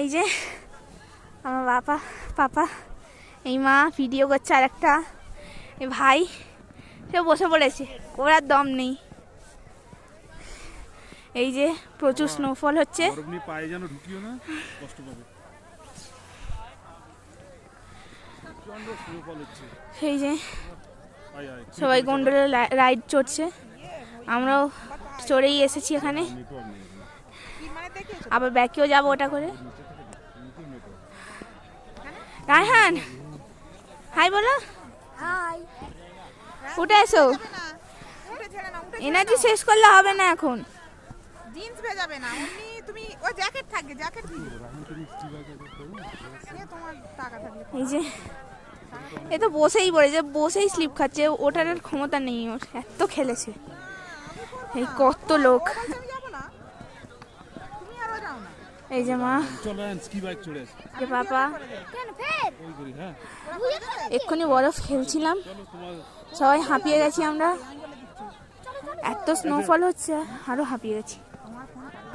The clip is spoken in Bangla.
এই যে আমার পাপা, এই মা ভিডিও করছে, আর একটা এই ভাই সে বসে পড়েছে, ওর আর দম নেই। এই যে প্রচুর স্নোফল হচ্ছে। সেই যে সবাই গন্ডোলে রাইড চড়ছে, আমরাও চড়েই এসেছি এখানে, আবার ব্যাকেও যাবো ওটা করে। রায়হান হাই বলো, হাই। উঠে এসো, এনার্জি শেষ করলে হবে না এখন। জিন্স ভেজাবে না, এমনি তুমি ও জ্যাকেট থাকবে, জ্যাকেট দিও তোমার টাকা থাকলে। এই যে এ তো বসেই পড়েছে, বসেই স্লিপ খাচ্ছে, ওটার আর ক্ষমতা নেই ওর, এত খেলেছে। এই কত লোক, এই যে মা, যে বাবা, এক্ষুনি বরফ খেলছিলাম, সবাই হাঁপিয়ে গেছি আমরা, এত স্নোফল হচ্ছে আরো হাঁপিয়ে গেছি।